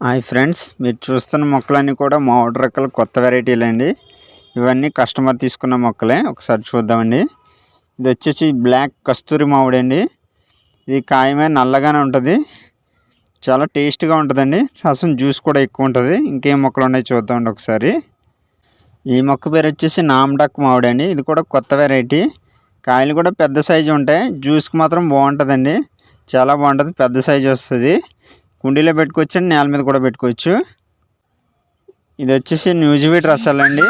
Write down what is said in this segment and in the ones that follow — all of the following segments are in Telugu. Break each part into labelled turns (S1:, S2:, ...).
S1: హాయ్ ఫ్రెండ్స్, మీరు చూస్తున్న మొక్కలన్నీ కూడా మామిడి రకాల కొత్త వెరైటీలు అండి. ఇవన్నీ కస్టమర్ తీసుకున్న మొక్కలే. ఒకసారి చూద్దామండి. ఇది వచ్చేసి బ్లాక్ కస్తూరి మామిడి అండి. ఇది కాయమే నల్లగానే ఉంటుంది, చాలా టేస్ట్గా ఉంటుందండి. రసం జ్యూస్ కూడా ఎక్కువ ఉంటుంది. ఇంకేం మొక్కలు ఉన్నాయి చూద్దామండి ఒకసారి. ఈ మొక్క పేరు వచ్చేసి నామ్డాక్ మామిడి అండి. ఇది కూడా కొత్త వెరైటీ. కాయలు కూడా పెద్ద సైజు ఉంటాయి. జ్యూస్కి మాత్రం బాగుంటుందండి, చాలా బాగుంటుంది. పెద్ద సైజు వస్తుంది. కుండీలో పెట్టుకోవచ్చు అండి, నేల మీద కూడా పెట్టుకోవచ్చు. ఇది వచ్చేసి న్యూజివీడ్ రసాలు అండి.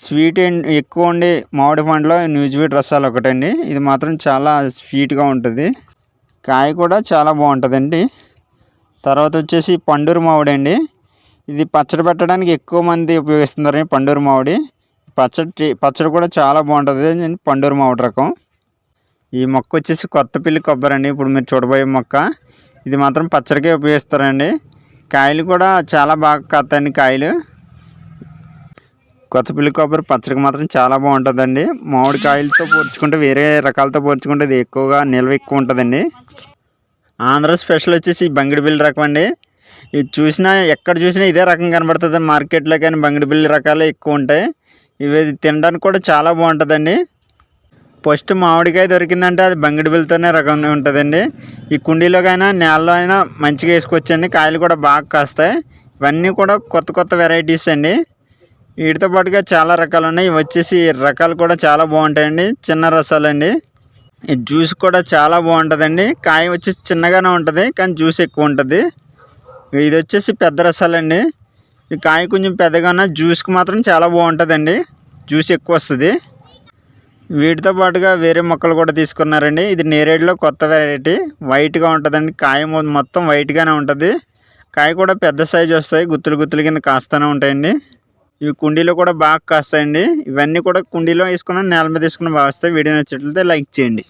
S1: స్వీట్ ఎక్కువ ఉండి మామిడి పండులో న్యూజివీడ్ రసాలు ఒకటండి. ఇది మాత్రం చాలా స్వీట్గా ఉంటుంది. కాయ కూడా చాలా బాగుంటుందండి. తర్వాత వచ్చేసి పండూరు మామిడి అండి. ఇది పచ్చడి పెట్టడానికి ఎక్కువ మంది ఉపయోగిస్తున్నారండి. పండూరు మామిడి పచ్చడి కూడా చాలా బాగుంటుంది. పండూరు మామిడి రకం. ఈ మొక్క వచ్చేసి కొత్తపల్లి కొబ్బరి అండి. ఇప్పుడు మీరు చూడబోయే మొక్క. ఇది మాత్రం పచ్చడికే ఉపయోగిస్తారండి. కాయలు కూడా చాలా బాగా కాస్తాయండి. కాయలు కొత్తపల్లి కొబ్బరి పచ్చడికి మాత్రం చాలా బాగుంటుందండి. మామిడి కాయలతో పోల్చుకుంటే, వేరే రకాలతో పోల్చుకుంటే ఇది ఎక్కువగా నిల్వ ఎక్కువ ఉంటుందండి. ఆంధ్ర స్పెషల్ వచ్చేసి బంగిడిబిల్లి రకం అండి. ఇది చూసినా ఎక్కడ చూసినా ఇదే రకం కనబడుతుంది మార్కెట్లో, కానీ బంగిడిబిల్లి రకాలే ఎక్కువ ఉంటాయి. ఇవి తినడానికి కూడా చాలా బాగుంటుందండి. ఫస్ట్ మామిడికాయ దొరికిందంటే అది బంగిడిబిల్లితోనే రకం ఉంటుందండి. ఈ కుండీలోకైనా నేలలో అయినా మంచిగా వేసుకోవచ్చండి. కాయలు కూడా బాగా కాస్తాయి. ఇవన్నీ కూడా కొత్త కొత్త వెరైటీస్ అండి. వీటితో పాటుగా చాలా రకాలు ఉన్నాయి. ఇవి వచ్చేసి రకాలు కూడా చాలా బాగుంటాయండి. చిన్న రసాలండి. ఈ జ్యూస్ కూడా చాలా బాగుంటుందండి. కాయ వచ్చేసి చిన్నగానే ఉంటుంది, కానీ జ్యూస్ ఎక్కువ ఉంటుంది. ఇది వచ్చేసి పెద్ద రసాలండి. ఈ కాయ కొంచెం పెద్దగా ఉన్న జ్యూస్కి మాత్రం చాలా బాగుంటుందండి. జ్యూస్ ఎక్కువ వస్తుంది. వీటితో పాటుగా వేరే మొక్కలు కూడా తీసుకున్నారండి. ఇది నేరేడులో కొత్త వెరైటీ. వైట్గా ఉంటుందండి. కాయ మొత్తం వైట్గానే ఉంటుంది. కాయ కూడా పెద్ద సైజు వస్తాయి. గుత్తులు గుత్తులు కింద కాస్తూనే ఉంటాయండి. ఇవి కుండీలో కూడా బాగా కాస్తాయండి. ఇవన్నీ కూడా కుండీలో వేసుకున్న, నేల మీద వేసుకున్న బాగా వస్తాయి. వీడియో నచ్చినట్లయితే లైక్ చేయండి.